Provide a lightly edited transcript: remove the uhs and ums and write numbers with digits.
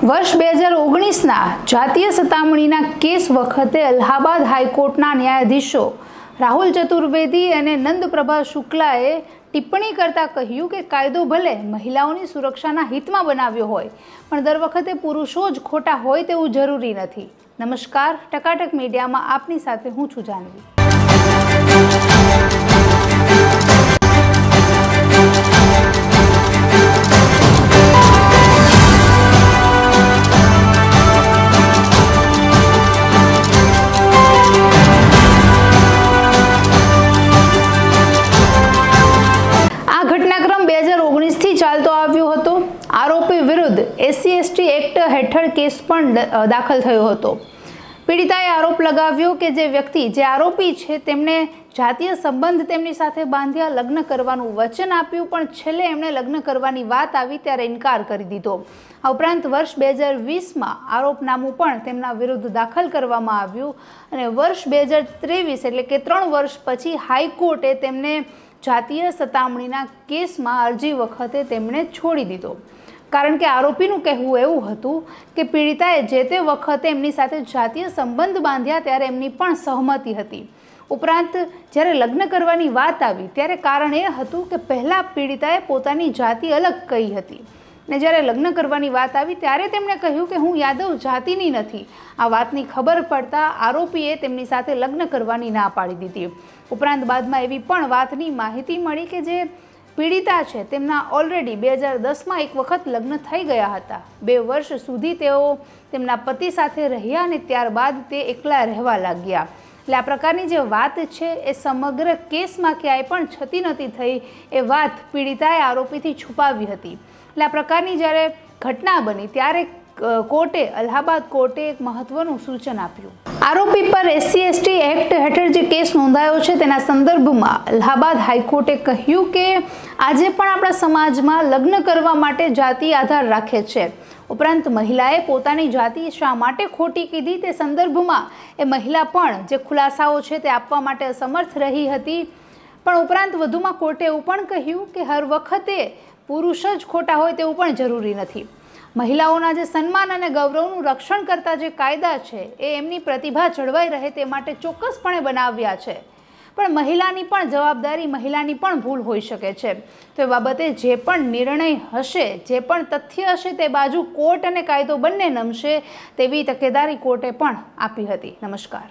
વર્ષ 2019ના જાતીય સતામણીના કેસ વખતે અલ્હાબાદ હાઈકોર્ટના ન્યાયાધીશો રાહુલ ચતુર્વેદી અને નંદપ્રભા શુક્લાએ ટિપ્પણી કરતા કહ્યું કે કાયદો ભલે મહિલાઓની સુરક્ષાના હિતમાં બનાવ્યો હોય પણ દર વખતે પુરુષો જ ખોટા હોય તેવું જરૂરી નથી। નમસ્કાર, ટકાટક મીડિયામાં આપની સાથે હું છું જાનવી। ઘટનાક્રમ 2019 થી ચાલતો આવ્યો હતો। આરોપી વિરુદ્ધ SC/ST એક્ટ હેઠળ કેસ પણ દાખલ થયો હતો। પીડિતાએ આરોપ લગાવ્યો કે જે વ્યક્તિ જે આરોપી છે તેમણે જાતીય સંબંધ તેમની સાથે બાંધ્યા, લગ્ન કરવાનું વચન આપ્યું પણ છેલ્લે એમણે લગ્ન કરવાની વાત આવી ત્યારે ઇનકાર કરી દીધો। આ ઉપરાંત વર્ષ 2020માં આરોપનામું પણ તેમના વિરુદ્ધ દાખલ કરવામાં આવ્યું અને વર્ષ 2023 એટલે કે 3 વર્ષ પછી હાઈકોર્ટે તેમને જાતીય સતામણીના કેસમાં અરજી વખતે તેમણે છોડી દીધો, કારણ કે આરોપીનું કહેવું એવું હતું કે પીડિતાએ જે તે વખતે એમની સાથે જાતીય સંબંધ બાંધ્યા ત્યારે એમની પણ સહમતિ હતી। ઉપરાંત જ્યારે લગ્ન કરવાની વાત આવી ત્યારે કારણ એ હતું કે પહેલાં પીડિતાએ પોતાની જાતિ અલગ કહી હતી ને જ્યારે લગ્ન કરવાની વાત આવી ત્યારે તેમણે કહ્યું કે હું યાદવ જાતિની નથી। આ વાતની ખબર પડતા આરોપીએ તેમની સાથે લગ્ન કરવાની ના પાડી દીધી। ઉપરાંત બાદમાં એવી પણ વાતની માહિતી મળી કે જે પીડિતા છે તેમના ઓલરેડી 2010માં એક વખત લગ્ન થઈ ગયા હતા। 2 વર્ષ સુધી તેઓ તેમના પતિ સાથે રહ્યા અને ત્યારબાદ તે એકલા રહેવા લાગ્યા। એટલે આ પ્રકારની જે વાત છે એ સમગ્ર કેસમાં ક્યાંય પણ છતી નથી થઈ, એ વાત પીડિતાએ આરોપીથી છુપાવી હતી। એટલે આ પ્રકારની જ્યારે ઘટના બની ત્યારે કોર્ટે અલ્હાબાદ કોર્ટે એક મહત્વનું સૂચન આપ્યું। આરોપી પર SC/ST એક્ટ હેઠળ જે કેસ નોંધાયો છે તેના સંદર્ભમાં અલ્હાબાદ હાઈકોર્ટે કહ્યું કે આજે પણ આપણા સમાજમાં લગ્ન કરવા માટે જાતિ આધાર રાખે છે। ઉપરાંત મહિલાએ પોતાની જાતિ શા માટે ખોટી કીધી તે સંદર્ભમાં એ મહિલા પણ જે ખુલાસાઓ છે તે આપવા માટે અસમર્થ રહી હતી। પણ ઉપરાંત વધુમાં કોર્ટે એવું પણ કહ્યું કે હર વખતે પુરુષ જ ખોટા હોય તેવું પણ જરૂરી નથી। મહિલાઓના જે સન્માન અને ગૌરવનું રક્ષણ કરતા જે કાયદા છે એ એમની પ્રતિભા જળવાઈ રહે તે માટે ચોક્કસપણે બનાવ્યા છે, પણ મહિલાની પણ જવાબદારી, મહિલાની પણ ભૂલ હોઈ શકે છે। તો એ બાબતે જે પણ નિર્ણય હશે, જે પણ તથ્ય હશે તે બાજુ કોર્ટ અને કાયદો બંને નમશે તેવી તકેદારી કોર્ટે પણ આપી હતી। નમસ્કાર।